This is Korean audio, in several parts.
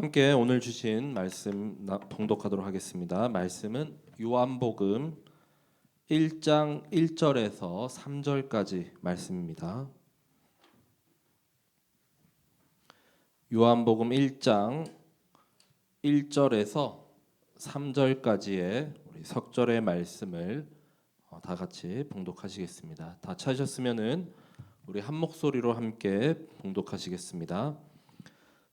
함께 오늘 주신 말씀 봉독하도록 하겠습니다. 말씀은 요한복음 1장 1절에서 3절까지 말씀입니다. 요한복음 1장 1절에서 3절까지의 우리 석절의 말씀을 다 같이 봉독하시겠습니다. 다 찾으셨으면은 우리 한 목소리로 함께 봉독하시겠습니다.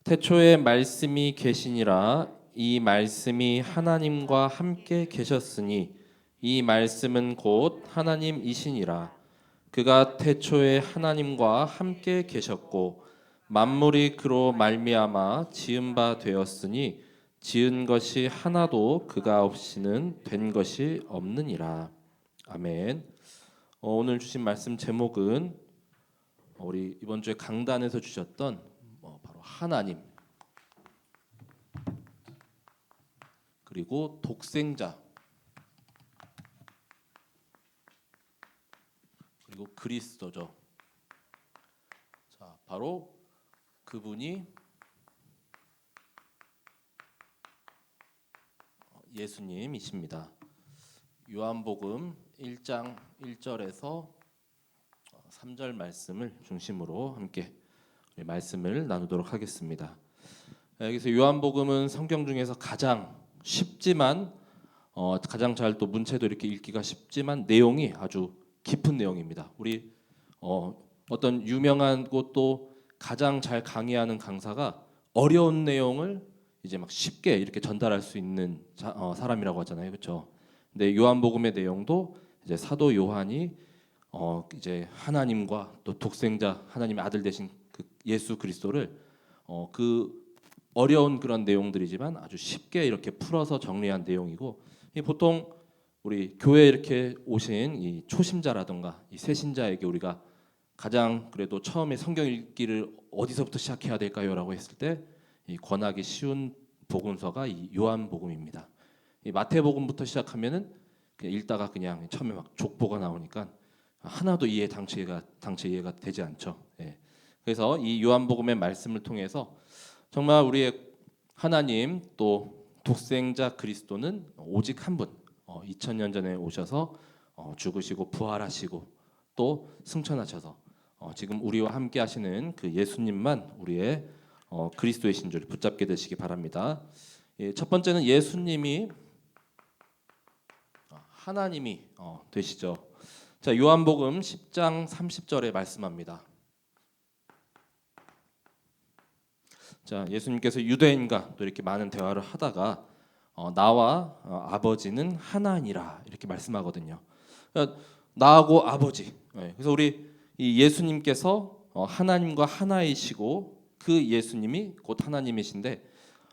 태초에 말씀이 계시니라. 이 말씀이 하나님과 함께 계셨으니 이 말씀은 곧 하나님이시니라. 그가 태초에 하나님과 함께 계셨고 만물이 그로 말미암아 지은 바 되었으니 지은 것이 하나도 그가 없이는 된 것이 없느니라. 아멘. 오늘 주신 말씀 제목은 우리 이번 주에 강단에서 주셨던 바로 하나님, 그리고 독생자, 그리고 그리스도죠. 자, 바로 그분이 예수님이십니다. 요한복음 1장 1절에서 3절 말씀을 중심으로 함께 말씀을 나누도록 하겠습니다. 여기서 요한복음은 성경 중에서 가장 쉽지만 가장 잘 또 문체도 이렇게 읽기가 쉽지만 내용이 아주 깊은 내용입니다. 우리 어떤 유명한 곳도 가장 잘 강의하는 강사가 어려운 내용을 이제 막 쉽게 이렇게 전달할 수 있는 사람이라고 하잖아요, 그렇죠? 근데 요한복음의 내용도 이제 사도 요한이 이제 하나님과 또 독생자 하나님의 아들 되신 그 예수 그리스도를 그 어려운 그런 내용들이지만 아주 쉽게 이렇게 풀어서 정리한 내용이고, 보통 우리 교회에 이렇게 오신 이 초심자라든가 이 새신자에게 우리가 가장 그래도 처음에 성경 읽기를 어디서부터 시작해야 될까요라고 했을 때 이 권하기 쉬운 복음서가 이 요한복음입니다. 이 마태복음부터 시작하면은 그냥 읽다가 그냥 처음에 막 족보가 나오니까 하나도 당체 이해가 되지 않죠. 예. 그래서 이 요한복음의 말씀을 통해서 정말 우리의 하나님 또 독생자 그리스도는 오직 한 분, 2000년 전에 오셔서 죽으시고 부활하시고 또 승천하셔서 지금 우리와 함께 하시는 그 예수님만 우리의 그리스도이신 줄 붙잡게 되시기 바랍니다. 예, 첫 번째는 예수님이 하나님이 되시죠. 자, 요한복음 10장 30절에 말씀합니다. 자, 예수님께서 유대인과 또 이렇게 많은 대화를 하다가 나와 아버지는 하나니라 이렇게 말씀하거든요. 그러니까 나하고 아버지. 그래서 우리 이 예수님께서 하나님과 하나이시고 그 예수님이 곧 하나님이신데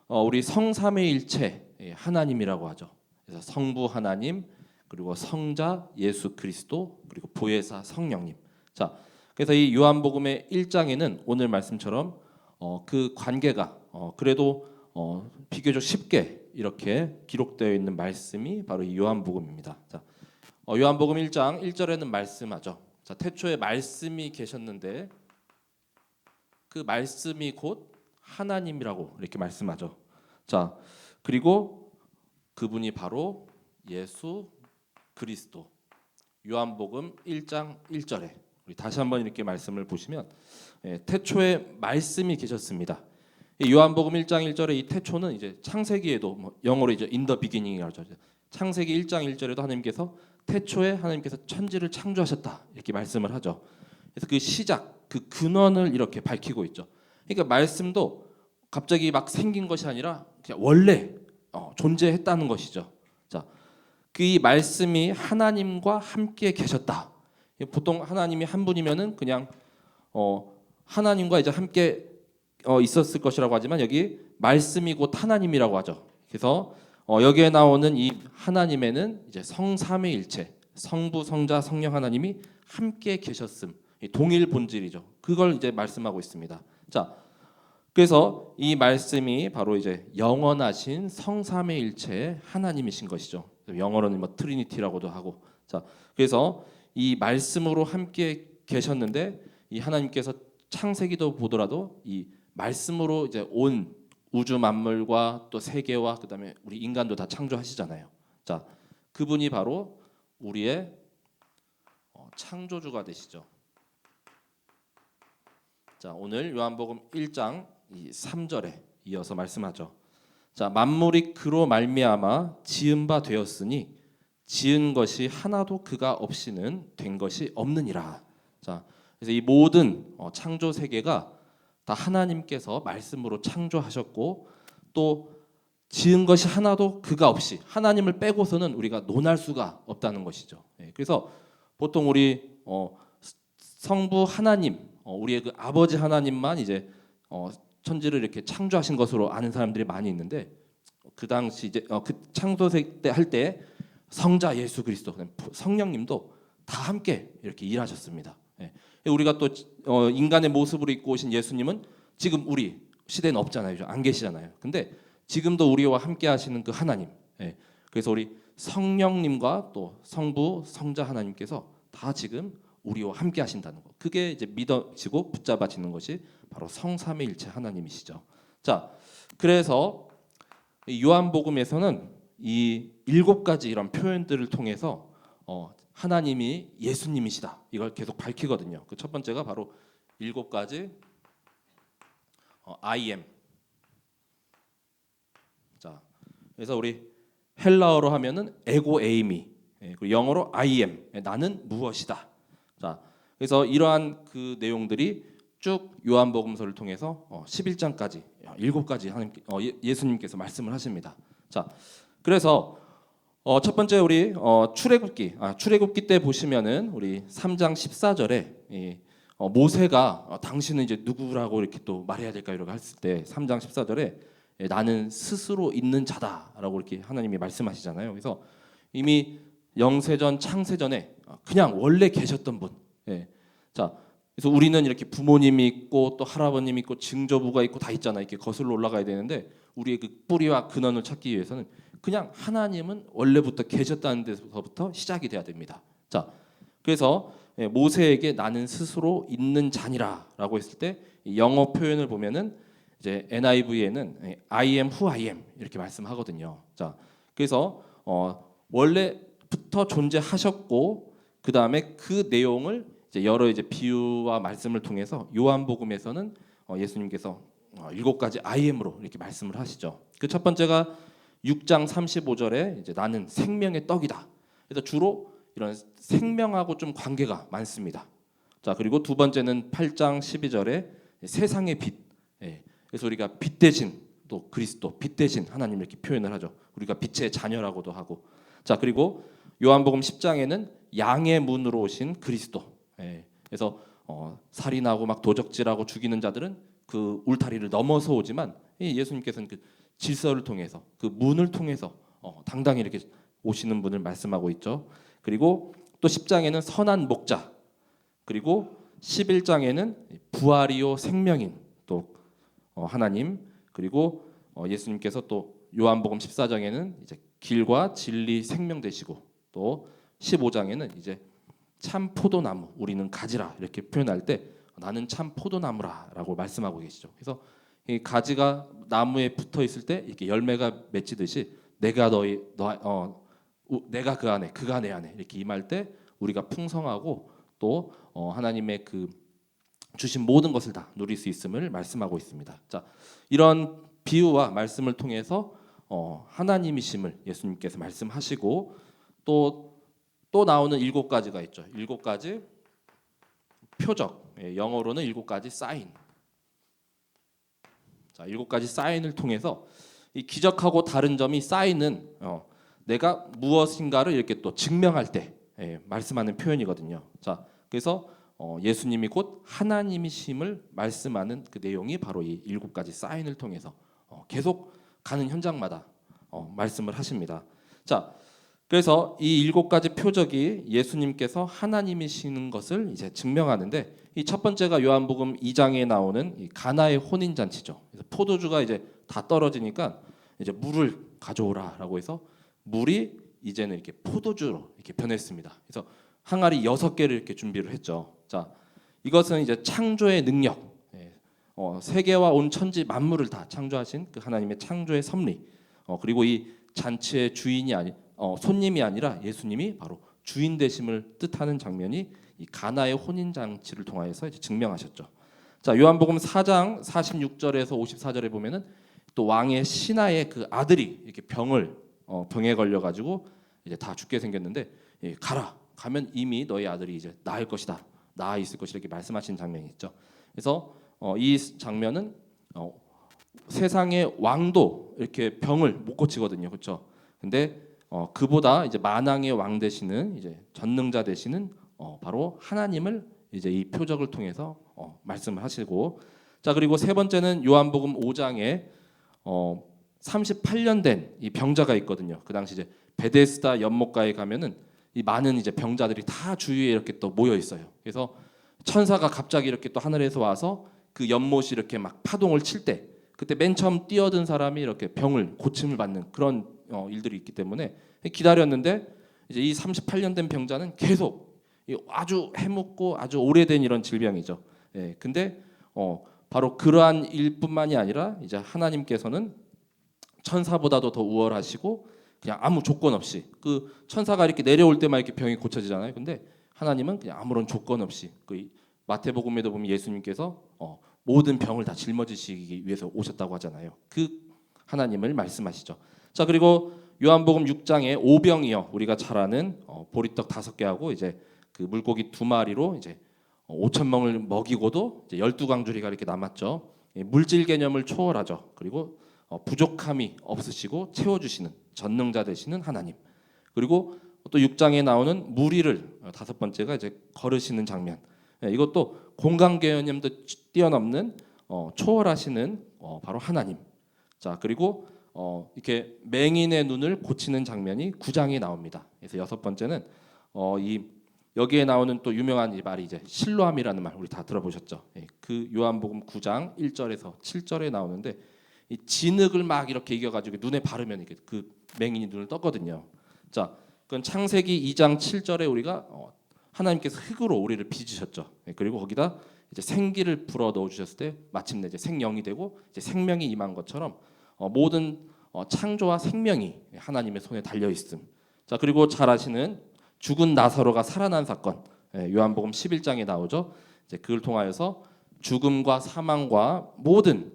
우리 성삼위일체 하나님이라고 하죠. 그래서 성부 하나님, 그리고 성자 예수 그리스도, 그리고 보혜사 성령님. 자, 그래서 이 요한복음의 1장에는 오늘 말씀처럼 그 관계가 그래도 비교적 쉽게 이렇게 기록되어 있는 말씀이 바로 이 요한복음입니다. 자, 요한복음 1장 1절에는 말씀하죠. 자, 태초에 말씀이 계셨는데 그 말씀이 곧 하나님이라고 이렇게 말씀하죠. 자, 그리고 그분이 바로 예수 그리스도. 요한복음 1장 1절에 우리 다시 한번 이렇게 말씀을 보시면 태초에 말씀이 계셨습니다. 요한복음 1장 1절에 이 태초는 이제 창세기에도 영어로 이제 in the beginning이라고 하죠. 창세기 1장 1절에도 하나님께서 태초에 하나님께서 천지를 창조하셨다 이렇게 말씀을 하죠. 그래서 그 시작, 그 근원을 이렇게 밝히고 있죠. 그러니까 말씀도 갑자기 막 생긴 것이 아니라 그냥 원래 존재했다는 것이죠. 자, 그 말씀이 하나님과 함께 계셨다. 보통 하나님이 한 분이면은 그냥 하나님과 이제 함께 있었을 것이라고 하지만 여기 말씀이 곧 하나님이라고 하죠. 그래서 여기에 나오는 이 하나님에는 이제 성삼위일체, 성부, 성자, 성령 하나님이 함께 계셨음, 동일 본질이죠. 그걸 이제 말씀하고 있습니다. 자, 그래서 이 말씀이 바로 이제 영원하신 성삼위일체의 하나님이신 것이죠. 영어로는 뭐 트리니티라고도 하고. 자, 그래서 이 말씀으로 함께 계셨는데 이 하나님께서 창세기도 보더라도 이 말씀으로 이제 온 우주 만물과 또 세계와 그다음에 우리 인간도 다 창조하시잖아요. 자, 그분이 바로 우리의 창조주가 되시죠. 자, 오늘 요한복음 1장 3절에 이어서 말씀하죠. 자, 만물이 그로 말미암아 지은 바 되었으니 지은 것이 하나도 그가 없이는 된 것이 없느니라. 자, 그래서 이 모든 창조 세계가 다 하나님께서 말씀으로 창조하셨고 또 지은 것이 하나도 그가 없이 하나님을 빼고서는 우리가 논할 수가 없다는 것이죠. 그래서 보통 우리 성부 하나님, 우리의 그 아버지 하나님만 이제 천지를 이렇게 창조하신 것으로 아는 사람들이 많이 있는데 그 당시 이제 그 창조세 때 할 때 성자 예수 그리스도 성령님도 다 함께 이렇게 일하셨습니다. 우리가 또 인간의 모습으로 입고 오신 예수님은 지금 우리 시대는 없잖아요. 안 계시잖아요. 근데 지금도 우리와 함께 하시는 그 하나님. 그래서 우리 성령님과 또 성부, 성자 하나님께서 다 지금 우리와 함께 하신다는 거. 그게 이제 믿어지고 붙잡아지는 것이 바로 성삼위일체 하나님이시죠. 자, 그래서 요한복음에서는 이 7가지 이런 표현들을 통해서 하나님이 예수님이시다. 이걸 계속 밝히거든요. 그 첫 번째가 바로 7가지 I am. 자, 그래서 우리 헬라어로 하면은 에고 에이미, 그리고 영어로 I am, 나는 무엇이다. 자, 그래서 이러한 그 내용들이 쭉 요한복음서를 통해서 11장까지 7가지 하나님 예수님께서 말씀을 하십니다. 자, 그래서 첫 번째 우리 출애굽기 때 보시면은 우리 3장 14절에 모세가 당신은 이제 누구라고 이렇게 또 말해야 될까 이렇게 했을 때 3장 14절에 나는 스스로 있는 자다라고 이렇게 하나님이 말씀하시잖아요. 그래서 이미 영세전 창세전에 그냥 원래 계셨던 분. 자, 그래서 우리는 이렇게 부모님이 있고 또 할아버님이 있고 증조부가 있고 다 있잖아요. 이렇게 거슬러 올라가야 되는데 우리의 그 뿌리와 근원을 찾기 위해서는 그냥 하나님은 원래부터 계셨다는 데서부터 시작이 돼야 됩니다. 자, 그래서 모세에게 나는 스스로 있는 자니라라고 했을 때 영어 표현을 보면은 이제 NIV에는 I am who I am 이렇게 말씀하거든요. 자, 그래서 원래부터 존재하셨고 그 다음에 그 내용을 이제 여러 이제 비유와 말씀을 통해서 요한복음에서는 예수님께서 7가지 I am으로 이렇게 말씀을 하시죠. 그 첫 번째가 6장 35절에 이제 나는 생명의 떡이다. 그래서 주로 이런 생명하고 좀 관계가 많습니다. 자, 그리고 두 번째는 8장 12절에 세상의 빛. 그래서 우리가 빛 대신 또 그리스도, 빛 대신 하나님 이렇게 표현을 하죠. 우리가 빛의 자녀라고도 하고. 자, 그리고 요한복음 10장에는 양의 문으로 오신 그리스도. 그래서 살인하고 막 도적질하고 죽이는 자들은 그 울타리를 넘어서 오지만 예수님께서는 그 질서를 통해서 그 문을 통해서 당당히 이렇게 오시는 분을 말씀하고 있죠. 그리고 또 10장에는 선한 목자, 그리고 11장에는 부활이요 생명인 또 하나님, 그리고 예수님께서 또 요한복음 14장에는 이제 길과 진리 생명 되시고 또 15장에는 이제 참 포도나무 우리는 가지라 이렇게 표현할 때 나는 참 포도나무라라고 말씀하고 계시죠. 그래서 이 가지가 나무에 붙어 있을 때 이렇게 열매가 맺히듯이 내가 내가 그 안에 그가 내 안에 이렇게 임할 때 우리가 풍성하고 또 하나님의 그 주신 모든 것을 다 누릴 수 있음을 말씀하고 있습니다. 자, 이런 비유와 말씀을 통해서 하나님이심을 예수님께서 말씀하시고 또 나오는 7가지가 있죠. 7가지 표적, 영어로는 7가지 사인. 자, 7가지 사인을 통해서 이 기적하고 다른 점이 사인은 내가 무엇인가를 이렇게 또 증명할 때 말씀하는 표현이거든요. 자, 그래서 예수님이 곧 하나님이심을 말씀하는 그 내용이 바로 이 7가지 사인을 통해서 계속 가는 현장마다 말씀을 하십니다. 자, 그래서 이 7가지 표적이 예수님께서 하나님이시는 것을 이제 증명하는데 이 첫 번째가 요한복음 2장에 나오는 이 가나의 혼인 잔치죠. 그래서 포도주가 이제 다 떨어지니까 이제 물을 가져오라라고 해서 물이 이제는 이렇게 포도주로 이렇게 변했습니다. 그래서 항아리 6개를 이렇게 준비를 했죠. 자, 이것은 이제 창조의 능력, 세계와 온 천지 만물을 다 창조하신 그 하나님의 창조의 섭리, 그리고 이 잔치의 주인이 손님이 아니라 예수님이 바로 주인 되심을 뜻하는 장면이 이 가나의 혼인 잔치를 통하여서 이제 증명하셨죠. 자, 요한복음 4장 46절에서 54절에 보면은 또 왕의 신하의 그 아들이 이렇게 병에 걸려 가지고 이제 다 죽게 생겼는데, 가면 이미 너희 아들이 이제 나을 것이다, 나아 있을 것이다, 이렇게 말씀하신 장면이 있죠. 그래서 이 장면은 세상의 왕도 이렇게 병을 못 고치거든요, 그렇죠? 근데 그보다 이제 만왕의 왕 되시는 이제 전능자 되시는 바로 하나님을 이제 이 표적을 통해서 말씀하시고, 자, 그리고 세 번째는 요한복음 5장에 38년 된 이 병자가 있거든요. 그 당시 이제 베데스다 연못가에 가면은 이 많은 이제 병자들이 다 주위에 이렇게 또 모여 있어요. 그래서 천사가 갑자기 이렇게 또 하늘에서 와서 그 연못이 이렇게 막 파동을 칠 때, 그때 맨 처음 뛰어든 사람이 이렇게 병을 고침을 받는 그런 일들이 있기 때문에 기다렸는데, 이제 이 38년 된 병자는 계속 아주 해묵고 아주 오래된 이런 질병이죠. 예, 근데 바로 그러한 일뿐만이 아니라 이제 하나님께서는 천사보다도 더 우월하시고 그냥 아무 조건 없이, 그 천사가 이렇게 내려올 때만 이렇게 병이 고쳐지잖아요. 근데 하나님은 그냥 아무런 조건 없이, 그 마태복음에도 보면 예수님께서 모든 병을 다 짊어지시기 위해서 오셨다고 하잖아요. 그 하나님을 말씀하시죠. 자, 그리고 요한복음 6장에 오병이어, 우리가 잘 아는 보리떡 5개하고 이제 그 물고기 2마리로 이제 5천 명을 먹이고도 이제 12광주리가 이렇게 남았죠. 물질 개념을 초월하죠. 그리고 부족함이 없으시고 채워주시는 전능자 되시는 하나님. 그리고 또 6장에 나오는 무리를 5번째가 이제 걸으시는 장면. 이것도 공간 개념도 뛰어넘는 초월하시는 바로 하나님. 자, 그리고 이렇게 맹인의 눈을 고치는 장면이 9장에 나옵니다. 그래서 6번째는 이 여기에 나오는 또 유명한 이 말이 이제 실로암이라는 말, 우리 다 들어보셨죠? 그 요한복음 9장 1절에서 7절에 나오는데, 이 진흙을 막 이렇게 이겨가지고 눈에 바르면 이렇게 그 맹인이 눈을 떴거든요. 자, 그건 창세기 2장 7절에 우리가 하나님께서 흙으로 우리를 빚으셨죠. 그리고 거기다 이제 생기를 불어 넣어 주셨을 때 마침내 이제 생명이 되고 이제 생명이 임한 것처럼 모든 창조와 생명이 하나님의 손에 달려 있음. 자, 그리고 잘 아시는 죽은 나사로가 살아난 사건, 요한복음 11장에 나오죠. 이제 그걸 통하여서 죽음과 사망과 모든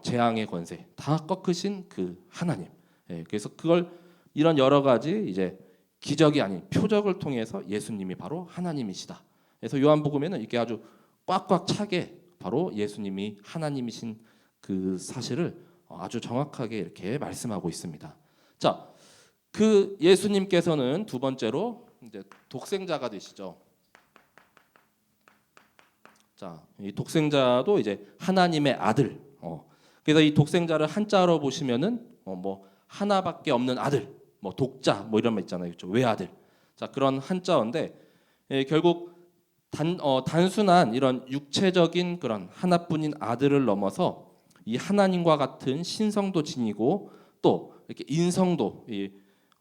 재앙의 권세 다 꺾으신 그 하나님. 그래서 그걸 이런 여러 가지 이제 기적이 아닌 표적을 통해서 예수님이 바로 하나님이시다. 그래서 요한복음에는 이렇게 아주 꽉꽉 차게 바로 예수님이 하나님이신 그 사실을 아주 정확하게 이렇게 말씀하고 있습니다. 자, 그 예수님께서는 두 번째로 이제 독생자가 되시죠. 자, 이 독생자도 이제 하나님의 아들. 그래서 이 독생자를 한자로 보시면은 뭐 하나밖에 없는 아들, 뭐 독자, 뭐 이런 말 있잖아요, 그렇죠? 외아들. 자, 그런 한자어인데 결국 단순한 이런 육체적인 그런 하나뿐인 아들을 넘어서 이 하나님과 같은 신성도 지니고 또 이렇게 인성도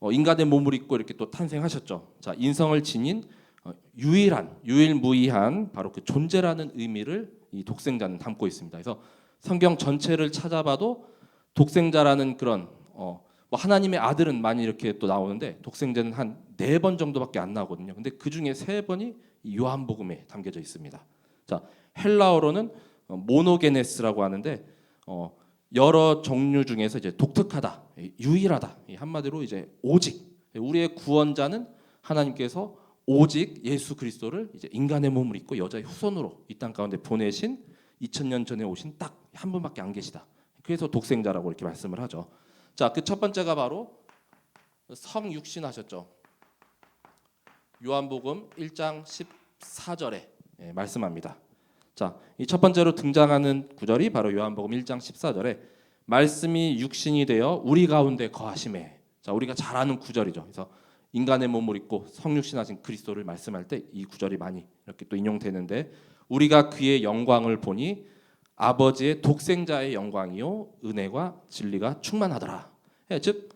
인간의 몸을 입고 이렇게 또 탄생하셨죠. 자, 인성을 지닌 유일무이한 바로 그 존재라는 의미를 이 독생자는 담고 있습니다. 그래서 성경 전체를 찾아봐도 독생자라는 그런 뭐 하나님의 아들은 많이 이렇게 또 나오는데 독생자는 한 4번 정도밖에 안 나오거든요. 근데 그 중에 3번이 요한복음에 담겨져 있습니다. 자, 헬라어로는 모노게네스라고 하는데 여러 종류 중에서 이제 독특하다, 유일하다, 한마디로 이제 오직, 우리의 구원자는 하나님께서 오직 예수 그리스도를 이제 인간의 몸을 입고 여자의 후손으로 이 땅 가운데 보내신 2000년 전에 오신 딱 한 분밖에 안 계시다. 그래서 독생자라고 이렇게 말씀을 하죠. 자, 그 첫 번째가 바로 성육신하셨죠. 요한복음 1장 14절에 말씀합니다. 자, 이 첫 번째로 등장하는 구절이 바로 요한복음 1장 14절에 말씀이 육신이 되어 우리 가운데 거하심에. 자, 우리가 잘 아는 구절이죠. 그래서 인간의 몸을 입고 성육신하신 그리스도를 말씀할 때 이 구절이 많이 이렇게 또 인용되는데, 우리가 그의 영광을 보니 아버지의 독생자의 영광이요 은혜와 진리가 충만하더라. 즉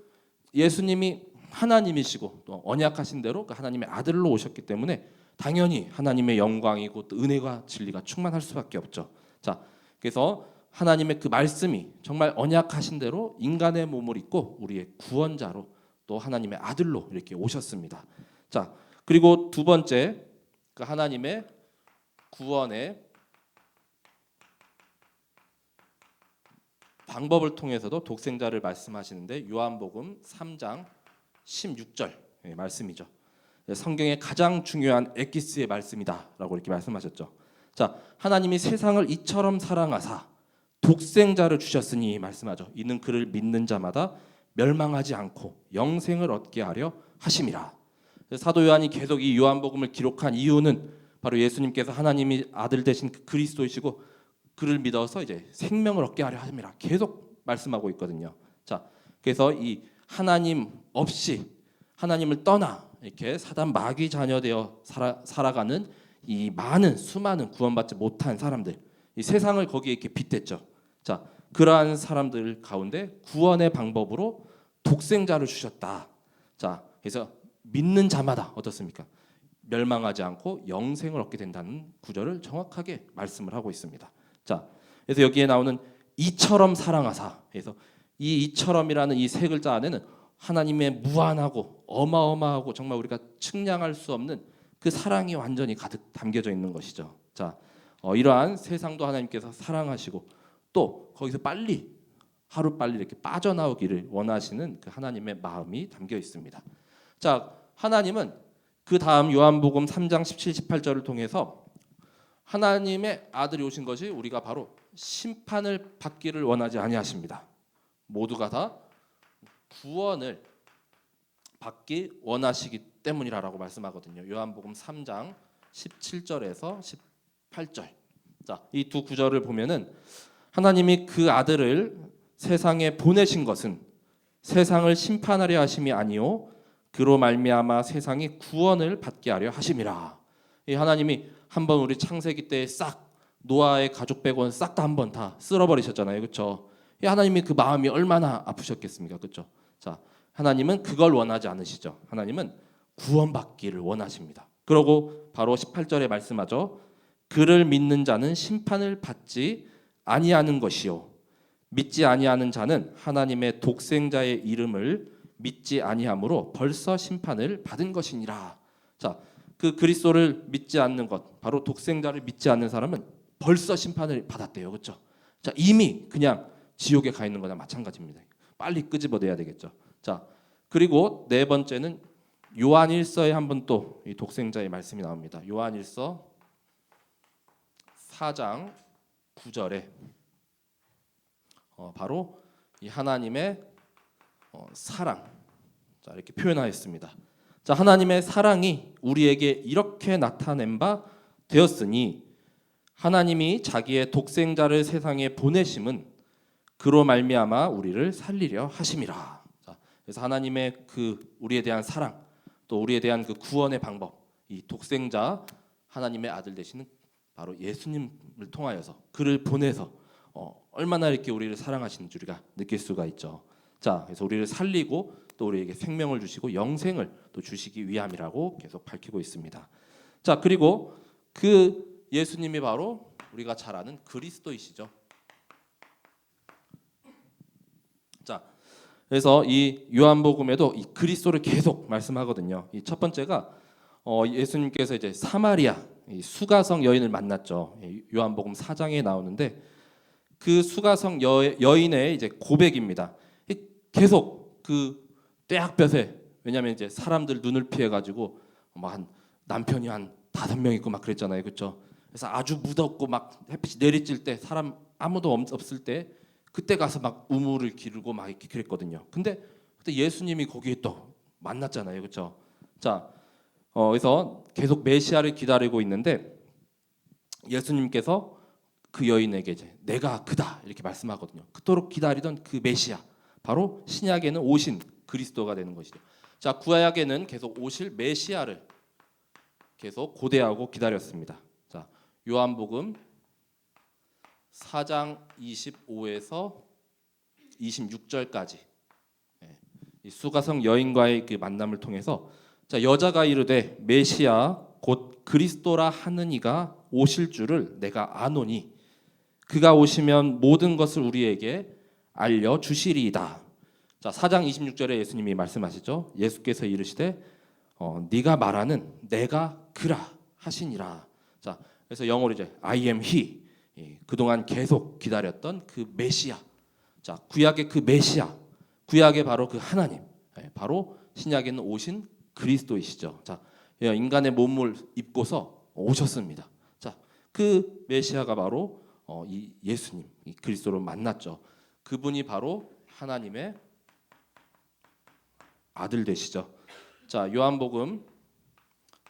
예수님이 하나님이시고 또 언약하신 대로 그 하나님의 아들로 오셨기 때문에 당연히 하나님의 영광이고 또 은혜와 진리가 충만할 수밖에 없죠. 자, 그래서 하나님의 그 말씀이 정말 언약하신 대로 인간의 몸을 입고 우리의 구원자로 또 하나님의 아들로 이렇게 오셨습니다. 자, 그리고 두 번째 그 하나님의 구원의 방법을 통해서도 독생자를 말씀하시는데 요한복음 3장 16절 말씀이죠. 성경의 가장 중요한 엑기스의 말씀이다라고 이렇게 말씀하셨죠. 자, 하나님이 세상을 이처럼 사랑하사 독생자를 주셨으니 말씀하죠. 이는 그를 믿는 자마다 멸망하지 않고 영생을 얻게 하려 하심이라. 사도 요한이 계속 이 요한복음을 기록한 이유는 바로 예수님께서 하나님이 아들 되신 그리스도이시고 그를 믿어서 이제 생명을 얻게 하려 함이라 계속 말씀하고 있거든요. 자, 그래서 이 하나님 없이 하나님을 떠나 이렇게 사단 마귀 자녀 되어 살아가는 이 많은 수많은 구원받지 못한 사람들, 이 세상을 거기에 이렇게 빗댔죠. 자, 그러한 사람들 가운데 구원의 방법으로 독생자를 주셨다. 자, 그래서 믿는 자마다 어떻습니까? 멸망하지 않고 영생을 얻게 된다는 구절을 정확하게 말씀을 하고 있습니다. 자, 그래서 여기에 나오는 이처럼 사랑하사, 그래서 이 이처럼이라는 이 세 글자 안에는 하나님의 무한하고 어마어마하고 정말 우리가 측량할 수 없는 그 사랑이 완전히 가득 담겨져 있는 것이죠. 자, 이러한 세상도 하나님께서 사랑하시고 또 거기서 빨리 하루 빨리 이렇게 빠져나오기를 원하시는 그 하나님의 마음이 담겨 있습니다. 자, 하나님은 그 다음 요한복음 3장 17, 18절을 통해서 하나님의 아들이 오신 것이 우리가 바로 심판을 받기를 원하지 아니하십니다. 모두가 다 구원을 받기 원하시기 때문이라고 말씀하거든요. 요한복음 3장 17절에서 18절. 자, 이 두 구절을 보면은 하나님이 그 아들을 세상에 보내신 것은 세상을 심판하려 하심이 아니요 그로 말미암아 세상이 구원을 받게 하려 하심이라. 이 하나님이 한번 우리 창세기 때 싹 노아의 가족 빼고는 싹 다 한번 다 쓸어버리셨잖아요, 그렇죠? 이 하나님이 그 마음이 얼마나 아프셨겠습니까, 그렇죠? 자, 하나님은 그걸 원하지 않으시죠. 하나님은 구원받기를 원하십니다. 그러고 바로 18절에 말씀하죠. 그를 믿는 자는 심판을 받지 아니하는 것이요 믿지 아니하는 자는 하나님의 독생자의 이름을 믿지 아니함으로 벌써 심판을 받은 것이니라. 자, 그 그리스도를 믿지 않는 것, 바로 독생자를 믿지 않는 사람은 벌써 심판을 받았대요, 그렇죠? 자, 이미 그냥 지옥에 가 있는 거나 마찬가지입니다. 빨리 끄집어내야 되겠죠. 자, 그리고 네 번째는 요한일서에 한번 또 이 독생자의 말씀이 나옵니다. 요한일서 4장 9절에 바로 이 하나님의 사랑, 자, 이렇게 표현하였습니다. 자, 하나님의 사랑이 우리에게 이렇게 나타낸 바 되었으니 하나님이 자기의 독생자를 세상에 보내심은 그로 말미암아 우리를 살리려 하심이라. 자, 그래서 하나님의 그 우리에 대한 사랑, 또 우리에 대한 그 구원의 방법, 이 독생자 하나님의 아들 되시는 바로 예수님을 통하여서 그를 보내서 얼마나 이렇게 우리를 사랑하시는지 우리가 느낄 수가 있죠. 자, 그래서 우리를 살리고 또 우리에게 생명을 주시고 영생을 또 주시기 위함이라고 계속 밝히고 있습니다. 자, 그리고 그 예수님이 바로 우리가 잘 아는 그리스도이시죠. 자, 그래서 이 요한복음에도 이 그리스도를 계속 말씀하거든요. 이 첫 번째가 예수님께서 이제 사마리아 이 수가성 여인을 만났죠. 요한복음 4장에 나오는데 그 수가성 여인의 이제 고백입니다. 계속 그 떼약볕에, 왜냐하면 이제 사람들 눈을 피해 가지고 한 남편이 한 5명 있고 막 그랬잖아요, 그렇죠? 그래서 아주 무덥고 막 햇빛이 내리칠 때 사람 아무도 없을 때 그때 가서 막 우물을 기르고 막 이렇게 그랬거든요. 근데 그때 예수님이 거기에 또 만났잖아요, 그렇죠? 자, 그래서 계속 메시아를 기다리고 있는데 예수님께서 그 여인에게 이제 내가 그다 이렇게 말씀하거든요. 그토록 기다리던 그 메시아, 바로 신약에는 오신 그리스도가 되는 것이죠. 자, 구약에는 계속 오실 메시아를 계속 고대하고 기다렸습니다. 자, 요한복음 4장 25에서 26절까지 이 수가성 여인과의 그 만남을 통해서 자, 여자가 이르되 메시아 곧 그리스도라 하는 이가 오실 줄을 내가 아노니 그가 오시면 모든 것을 우리에게 알려 주시리이다. 자, 4장 26절에 예수님이 말씀하시죠. 예수께서 이르시되 네가 말하는 내가 그라 하시니라. 자, 그래서 영어로 이제 I am he. 그동안 계속 기다렸던 그 메시아. 자, 구약의 그 메시아. 구약의 바로 그 하나님. 바로 신약에는 오신 그리스도이시죠. 자, 인간의 몸을 입고서 오셨습니다. 자, 그 메시아가 바로 이 예수님, 이 그리스도를 만났죠. 그분이 바로 하나님의 아들 되시죠. 자, 요한복음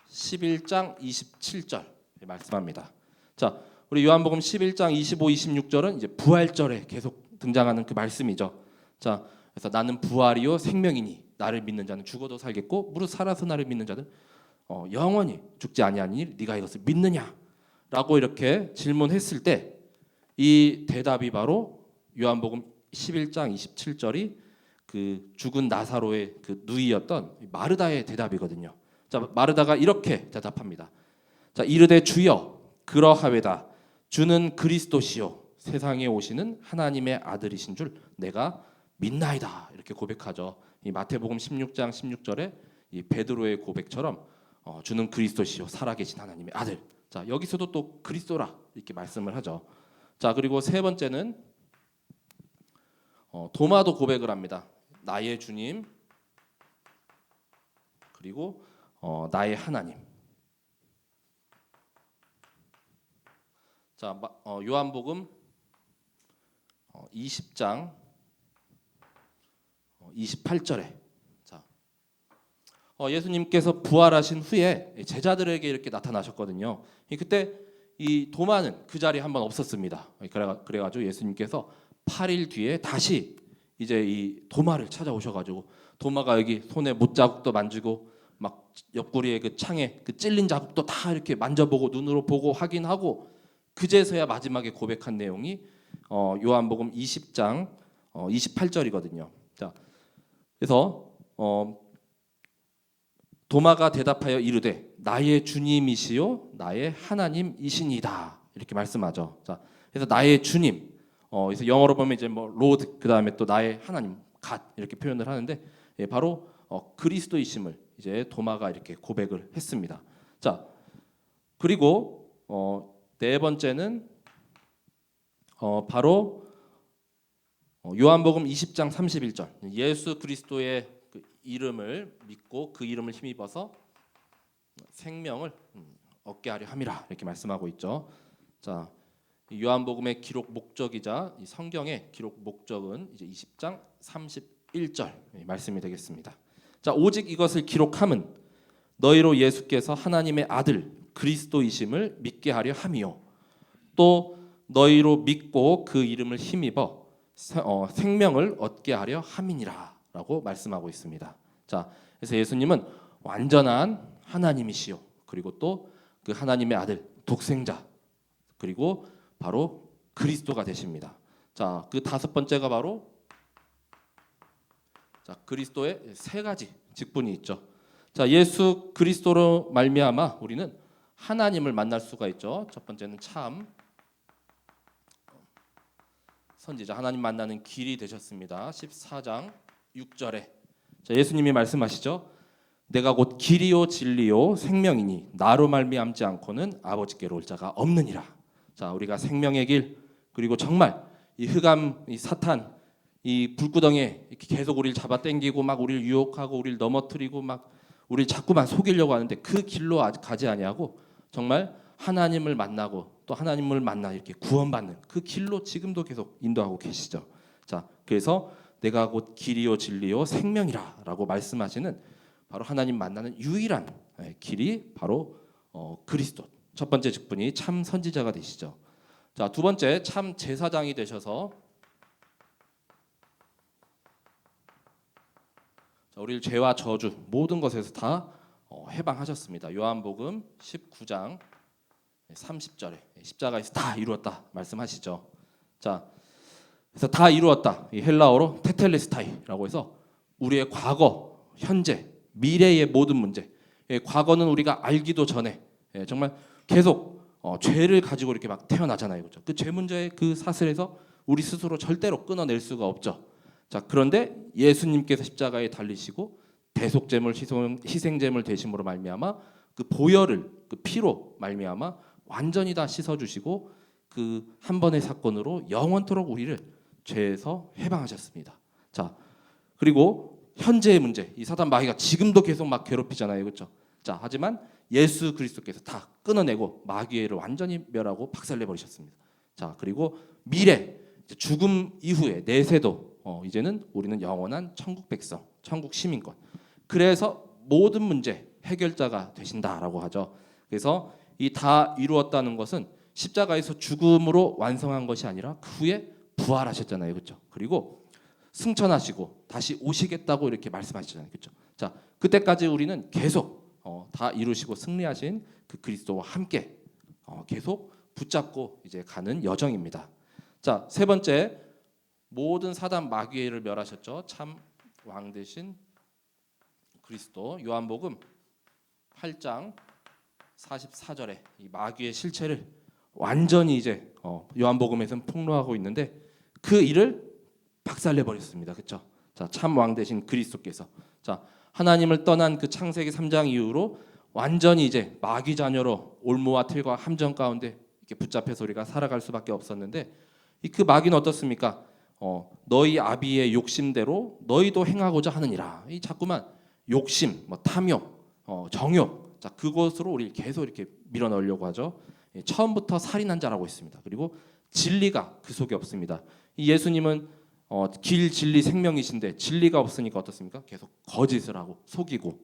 11장 27절 말씀합니다. 자, 우리 요한복음 11장 25, 26절은 이제 부활절에 계속 등장하는 그 말씀이죠. 자, 그래서 나는 부활이요 생명이니 나를 믿는 자는 죽어도 살겠고 무릇 살아서 나를 믿는 자는 영원히 죽지 아니하니 네가 이것을 믿느냐라고 이렇게 질문했을 때 이 대답이 바로 요한복음 11장 27절이 그 죽은 나사로의 그 누이였던 마르다의 대답이거든요. 자, 마르다가 이렇게 대답합니다. 자, 이르되 주여 그러하외다. 주는 그리스도시요 세상에 오시는 하나님의 아들이신 줄 내가 믿나이다. 이렇게 고백하죠. 이 마태복음 16장 16절에 이 베드로의 고백처럼 주는 그리스도시요 살아계신 하나님의 아들. 자, 여기서도 또 그리스도라 이렇게 말씀을 하죠. 자, 그리고 세 번째는 도마도 고백을 합니다. 나의 주님 그리고 나의 하나님. 자, 요한복음 20장 28절에 자, 예수님께서 부활하신 후에 제자들에게 이렇게 나타나셨거든요. 그때 이 도마는 그 자리에 한번 없었습니다. 그래가지고 예수님께서 8일 뒤에 다시 이제 이 도마를 찾아오셔가지고 도마가 여기 손에 못 자국도 만지고 막 옆구리에 그 창에 그 찔린 자국도 다 이렇게 만져보고 눈으로 보고 확인하고 그제서야 마지막에 고백한 내용이 요한복음 20장 28절이거든요. 자, 그래서 도마가 대답하여 이르되 나의 주님이시요 나의 하나님이시니다 이렇게 말씀하죠. 자, 그래서 나의 주님. 그래서 영어로 보면 이제 뭐 로드 그다음에 또 나의 하나님 갓 이렇게 표현을 하는데 바로 그리스도이심을 이제 도마가 이렇게 고백을 했습니다. 자, 그리고 네 번째는 바로 요한복음 20장 31절 예수 그리스도의 그 이름을 믿고 그 이름을 힘입어서 생명을 얻게 하려 함이라 이렇게 말씀하고 있죠. 자, 요한복음의 기록 목적이자 이 성경의 기록 목적은 이제 20장 31절 말씀이 되겠습니다. 자, 오직 이것을 기록함은 너희로 예수께서 하나님의 아들 그리스도이심을 믿게 하려 함이요 또 너희로 믿고 그 이름을 힘입어 생명을 얻게 하려 함이니라라고 말씀하고 있습니다. 자, 그래서 예수님은 완전한 하나님이시요 그리고 또 그 하나님의 아들 독생자 그리고 바로 그리스도가 되십니다. 자, 그 다섯 번째가 바로 자, 그리스도의 세 가지 직분이 있죠. 자, 예수 그리스도로 말미암아 우리는 하나님을 만날 수가 있죠. 첫 번째는 참 선지자 하나님 만나는 길이 되셨습니다. 14장 6절에 자, 예수님이 말씀하시죠. 내가 곧 길이요 진리요 생명이니 나로 말미암지 않고는 아버지께로 올 자가 없느니라. 자, 우리가 생명의 길 그리고 정말 이 흑암 이 사탄 이 불구덩이에 이렇게 계속 우리를 잡아 당기고 막 우리를 유혹하고 우리를 넘어뜨리고 막 우리를 자꾸만 속이려고 하는데 그 길로 아직 가지 아니하고 정말 하나님을 만나고 또 하나님을 만나 이렇게 구원받는 그 길로 지금도 계속 인도하고 계시죠. 자, 그래서 내가 곧 길이요 진리요 생명이라라고 말씀하시는 바로 하나님 만나는 유일한 길이 바로 그리스도. 첫 번째 직분이 참 선지자가 되시죠. 자, 두 번째 참 제사장이 되셔서 자, 우리를 죄와 저주 모든 것에서 다 해방하셨습니다. 요한복음 19장 30절에 십자가에서 다 이루었다 말씀하시죠. 자, 그래서 다 이루었다. 이 헬라어로 테텔레스타이라고 해서 우리의 과거, 현재, 미래의 모든 문제. 과거는 우리가 알기도 전에 정말 계속 죄를 가지고 이렇게 막 태어나잖아요, 그렇죠? 그 죄 문제의 그 사슬에서 우리 스스로 절대로 끊어낼 수가 없죠. 자, 그런데 예수님께서 십자가에 달리시고 대속제물 희생제물 되심으로 말미암아 그 보혈을 그 피로 말미암아 완전히 다 씻어주시고 그 한 번의 사건으로 영원토록 우리를 죄에서 해방하셨습니다. 자, 그리고 현재의 문제, 이 사단 마귀가 지금도 계속 막 괴롭히잖아요, 그렇죠? 자, 하지만 예수 그리스도께서 다 끊어내고 마귀를 완전히 멸하고 박살내 버리셨습니다. 자, 그리고 미래 죽음 이후에 내세도 이제는 우리는 영원한 천국 백성, 천국 시민권. 그래서 모든 문제 해결자가 되신다라고 하죠. 그래서 이 다 이루었다는 것은 십자가에서 죽음으로 완성한 것이 아니라 그 후에 부활하셨잖아요, 그렇죠? 그리고 승천하시고 다시 오시겠다고 이렇게 말씀하시잖아요, 그렇죠? 자, 그때까지 우리는 계속 다 이루시고 승리하신 그 그리스도와 함께 계속 붙잡고 이제 가는 여정입니다. 자, 세 번째, 모든 사단 마귀를 멸하셨죠. 참 왕 되신 그리스도. 요한복음 8장 44절에 이 마귀의 실체를 완전히 이제 요한복음에서는 폭로하고 있는데 그 일을 박살내 버렸습니다. 그렇죠? 자, 참 왕 되신 그리스도께서 자, 하나님을 떠난 그 창세기 3장 이후로 완전히 이제 마귀 자녀로 올무와 틀과 함정 가운데 이렇게 붙잡혀서 우리가 살아갈 수밖에 없었는데 그 마귀는 어떻습니까? 너희 아비의 욕심대로 너희도 행하고자 하느니라. 이 자꾸만 욕심, 뭐 탐욕, 정욕, 자, 그것으로 우리 계속 이렇게 밀어넣으려고 하죠. 처음부터 살인한 자라고 했습니다. 그리고 진리가 그 속에 없습니다. 이 예수님은 길, 진리, 생명이신데 진리가 없으니까 어떻습니까? 계속 거짓을 하고 속이고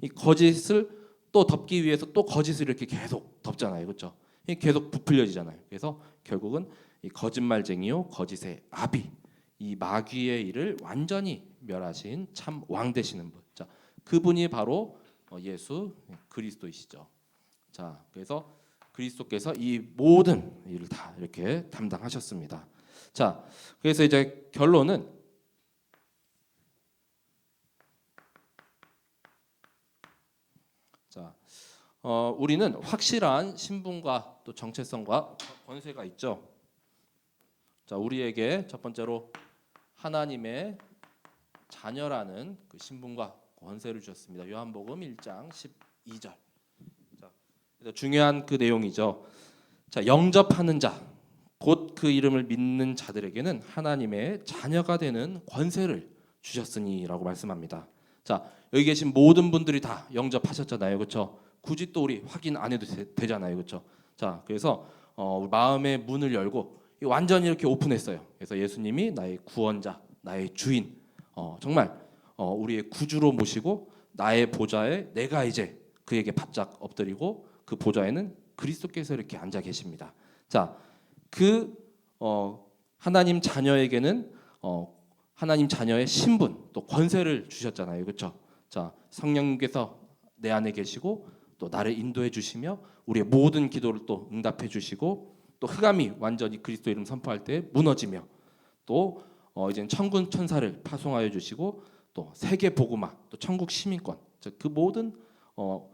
이 거짓을 또 덮기 위해서 또 거짓을 이렇게 계속 덮잖아요, 그렇죠? 계속 부풀려지잖아요. 그래서 결국은 이 거짓말쟁이요, 거짓의 아비, 이 마귀의 일을 완전히 멸하신 참 왕 되시는 분. 자, 그분이 바로 예수 그리스도이시죠. 자, 그래서 그리스도께서 이 모든 일을 다 이렇게 담당하셨습니다. 자, 그래서 이제 결론은 자, 우리는 확실한 신분과 또 정체성과 권세가 있죠. 자, 우리에게 첫 번째로 하나님의 자녀라는 그 신분과 권세를 주셨습니다. 요한복음 1장 12절. 자, 중요한 그 내용이죠. 자, 영접하는 자, 곧 그 이름을 믿는 자들에게는 하나님의 자녀가 되는 권세를 주셨으니라고 말씀합니다. 자, 여기 계신 모든 분들이 다 영접하셨잖아요, 그렇죠? 굳이 또 우리 확인 안 해도 되잖아요, 그렇죠? 자, 그래서 마음의 문을 열고 완전히 이렇게 오픈했어요. 그래서 예수님이 나의 구원자, 나의 주인, 정말 우리의 구주로 모시고 나의 보좌에 내가 이제 그에게 바짝 엎드리고 그 보좌에는 그리스도께서 이렇게 앉아 계십니다. 자, 그 하나님 자녀에게는 하나님 자녀의 신분 또 권세를 주셨잖아요, 그렇죠? 자, 성령님께서 내 안에 계시고 또 나를 인도해 주시며 우리의 모든 기도를 또 응답해 주시고 또 흑암이 완전히 그리스도 이름 선포할 때 무너지며 또 이제 천군 천사를 파송하여 주시고 또 세계 복음화 또 천국 시민권 그 모든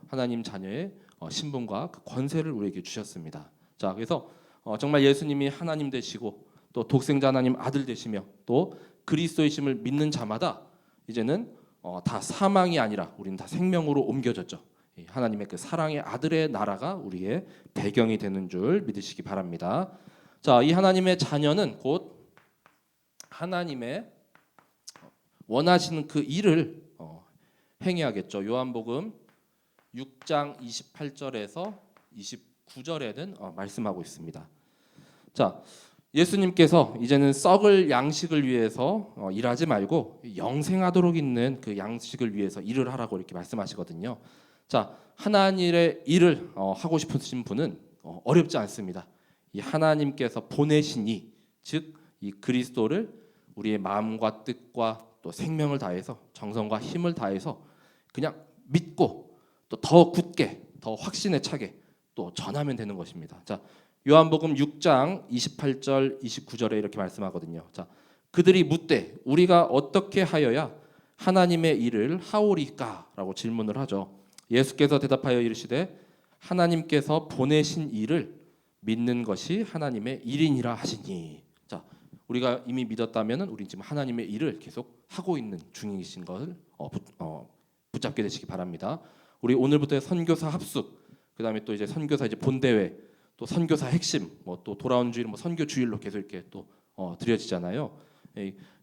하나님 자녀의 신분과 그 권세를 우리에게 주셨습니다. 자, 그래서 정말 예수님이 하나님 되시고 또 독생자 하나님 아들 되시며 또 그리스도이심을 믿는 자마다 이제는 다 사망이 아니라 우리는 다 생명으로 옮겨졌죠. 하나님의 그 사랑의 아들의 나라가 우리의 배경이 되는 줄 믿으시기 바랍니다. 자, 이 하나님의 자녀는 곧 하나님의 원하시는 그 일을 행해야겠죠. 요한복음 6장 28절에서 29절에는 말씀하고 있습니다. 자, 예수님께서 이제는 썩을 양식을 위해서 일하지 말고 영생하도록 있는 그 양식을 위해서 일을 하라고 이렇게 말씀하시거든요. 자, 하나님의 일을 하고 싶으신 분은 어렵지 않습니다. 이 하나님께서 보내신 이, 즉 이 그리스도를 우리의 마음과 뜻과 또 생명을 다해서 정성과 힘을 다해서 그냥 믿고 또 더 굳게 더 확신에 차게 또 전하면 되는 것입니다. 자, 요한복음 6장 28절 29절에 이렇게 말씀하거든요. 자, 그들이 묻되 우리가 어떻게 하여야 하나님의 일을 하오리까라고 질문을 하죠. 예수께서 대답하여 이르시되 하나님께서 보내신 일을 믿는 것이 하나님의 일이니라 하시니. 자, 우리가 이미 믿었다면은 우리 지금 하나님의 일을 계속 하고 있는 중이신 것을 붙잡게 되시기 바랍니다. 우리 오늘부터의 선교사 합숙, 그다음에 또 이제 선교사 이제 본대회, 또 선교사 핵심, 뭐 또 돌아온 주일, 뭐 선교 주일로 계속 이렇게 또 드려지잖아요.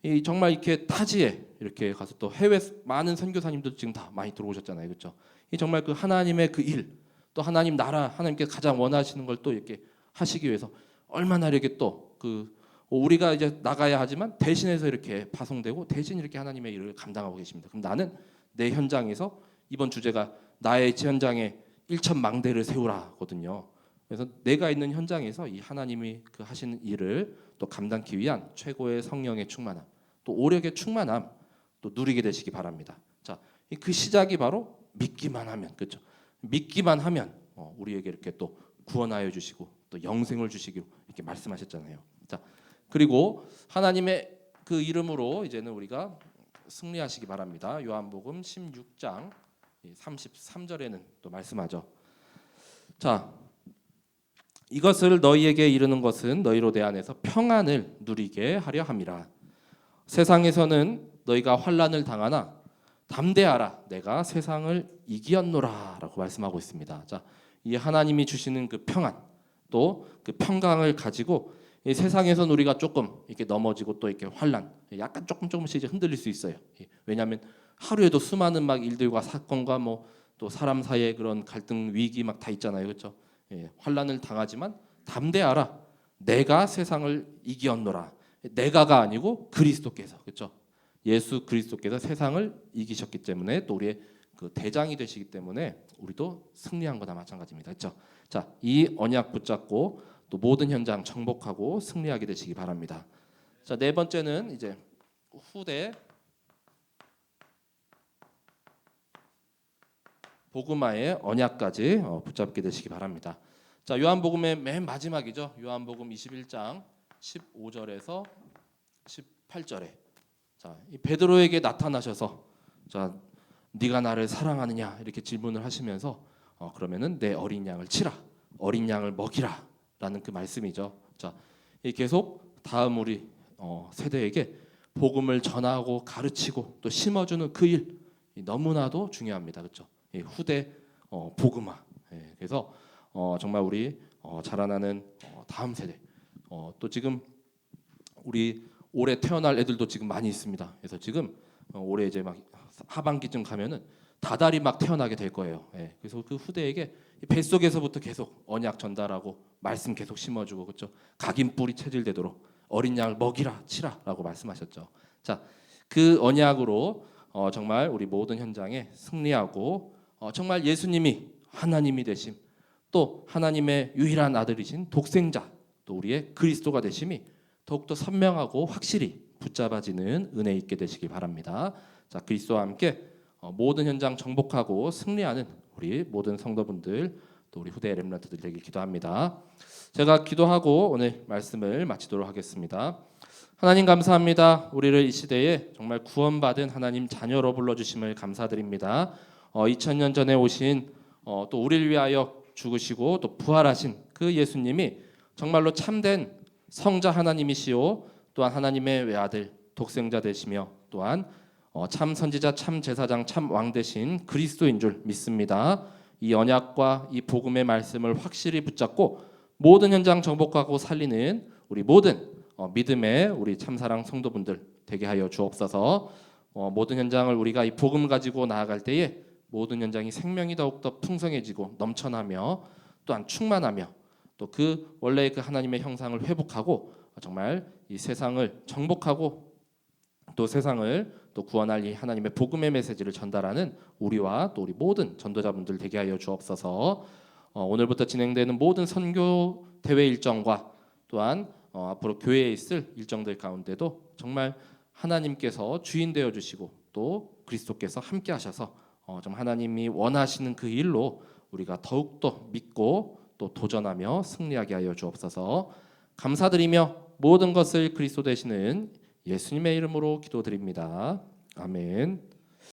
이 정말 이렇게 타지에 이렇게 가서 또 해외 많은 선교사님들 지금 다 많이 들어오셨잖아요, 그렇죠? 이 정말 그 하나님의 그 일, 또 하나님 나라, 하나님께 가장 원하시는 걸 또 이렇게 하시기 위해서 얼마나 이렇게 또 그 우리가 이제 나가야 하지만 대신해서 이렇게 파송되고 대신 이렇게 하나님의 일을 감당하고 계십니다. 그럼 나는 내 현장에서 이번 주제가 나의 현장에 1,000망대를 세우라거든요. 그래서 내가 있는 현장에서 이 하나님이 그 하시는 일을 또 감당하기 위한 최고의 성령의 충만함, 또 오력의 충만함 또 누리게 되시기 바랍니다. 자, 그 시작이 바로 믿기만 하면, 그렇죠? 믿기만 하면 우리에게 이렇게 또 구원하여 주시고 또 영생을 주시기로 이렇게 말씀하셨잖아요. 자, 그리고 하나님의 그 이름으로 이제는 우리가 승리하시기 바랍니다. 요한복음 16장 33절에는 또 말씀하죠. 자, 이것을 너희에게 이르는 것은 너희로 내 안에서 평안을 누리게 하려 함이라. 세상에서는 너희가 환난을 당하나 담대하라, 내가 세상을 이기었노라라고 말씀하고 있습니다. 자, 이 하나님이 주시는 그 평안, 또 그 평강을 가지고 이 세상에서는 우리가 조금 이렇게 넘어지고 또 이렇게 환난, 약간 조금씩 이제 흔들릴 수 있어요. 왜냐하면 하루에도 수많은 막 일들과 사건과 뭐 또 사람 사이의 그런 갈등, 위기 막 다 있잖아요, 그렇죠? 환난을 당하지만 담대하라, 내가 세상을 이기었노라. 내가가 아니고 그리스도께서, 그렇죠? 예수 그리스도께서 세상을 이기셨기 때문에 또 우리의 그 대장이 되시기 때문에 우리도 승리한 거나 마찬가지입니다, 그렇죠? 자, 이 언약 붙잡고 또 모든 현장 정복하고 승리하게 되시기 바랍니다. 자, 네 번째는 이제 후대 복음화의 언약까지 붙잡게 되시기 바랍니다. 자, 요한복음의 맨 마지막이죠. 요한복음 21장 15절에서 18절에 자, 이 베드로에게 나타나셔서 자, 네가 나를 사랑하느냐 이렇게 질문을 하시면서 그러면은 내 어린 양을 치라, 어린 양을 먹이라라는 그 말씀이죠. 자, 계속 다음 우리 세대에게 복음을 전하고 가르치고 또 심어주는 그 일 너무나도 중요합니다, 그렇죠? 후대 복음화. 그래서 정말 우리 자라나는 다음 세대 또 지금 우리 올해 태어날 애들도 지금 많이 있습니다. 그래서 지금 올해 이제 막 하반기쯤 가면은 다달이 막 태어나게 될 거예요. 그래서 그 후대에게 뱃속에서부터 계속 언약 전달하고 말씀 계속 심어주고, 그렇죠? 각인 뿌리 체질되도록 어린 양을 먹이라 치라라고 말씀하셨죠. 자, 그 언약으로 정말 우리 모든 현장에 승리하고 정말 예수님이 하나님이 되심, 또 하나님의 유일한 아들이신 독생자, 또 우리의 그리스도가 되심이 더욱더 선명하고 확실히 붙잡아지는 은혜 있게 되시기 바랍니다. 자, 그리스도와 함께 모든 현장 정복하고 승리하는 우리 모든 성도분들, 또 우리 후대 렘넌트들 되길 기도합니다. 제가 기도하고 오늘 말씀을 마치도록 하겠습니다. 하나님 감사합니다. 우리를 이 시대에 정말 구원받은 하나님 자녀로 불러주심을 감사드립니다. 2000년 전에 오신 또 우리를 위하여 죽으시고 또 부활하신 그 예수님이 정말로 참된 성자 하나님이시오, 또한 하나님의 외아들 독생자 되시며 또한 참 선지자, 참 제사장, 참 왕 되신 그리스도인 줄 믿습니다. 이 언약과 이 복음의 말씀을 확실히 붙잡고 모든 현장 정복하고 살리는 우리 모든 믿음의 우리 참사랑 성도분들 되게 하여 주옵소서. 모든 현장을 우리가 이 복음 가지고 나아갈 때에 모든 현장이 생명이 더욱더 풍성해지고 넘쳐나며 또한 충만하며 또 그 원래의 그 하나님의 형상을 회복하고 정말 이 세상을 정복하고 또 세상을 또 구원할 이 하나님의 복음의 메시지를 전달하는 우리와 또 우리 모든 전도자분들 되게 하여 주옵소서. 오늘부터 진행되는 모든 선교 대회 일정과 또한 앞으로 교회에 있을 일정들 가운데도 정말 하나님께서 주인 되어 주시고 또 그리스도께서 함께 하셔서 좀 하나님이 원하시는 그 일로 우리가 더욱더 믿고 또 도전하며 승리하게 하여 주옵소서. 감사드리며 모든 것을 그리스도 되시는 예수님의 이름으로 기도드립니다. 아멘.